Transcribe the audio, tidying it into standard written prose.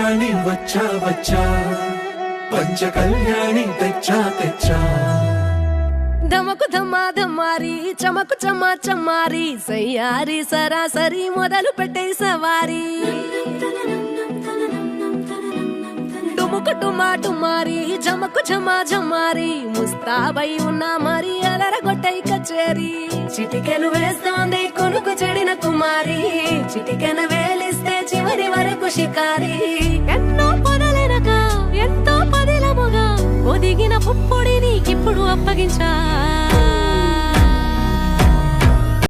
కళ్యాణి వచ్చా వచ్చా పంచ కళ్యాణి తెచ్చా తెచ్చా ధమకు ధమ్మా ధమ్మారి చమకు చమ్మా చమ్మారి సయ్యారి సరాసరి మొదలు పెట్టే సవారి డుముకు టుమా టుమారి జమకు ఝమా ఝమారి ముస్తాబై ఉన్నా మరి అలరగొట్టై కచేరి చిటికెను వేస్తోంది కొనుకు చెడిన కుమారి చిటికెను వేలిస్తే చివరి వరకు షికారి ఎన్నో పొదలెనక ఎంతో పదిలముగా ఒదిగిన పుప్పొడి నీకిప్పుడు అప్పగించా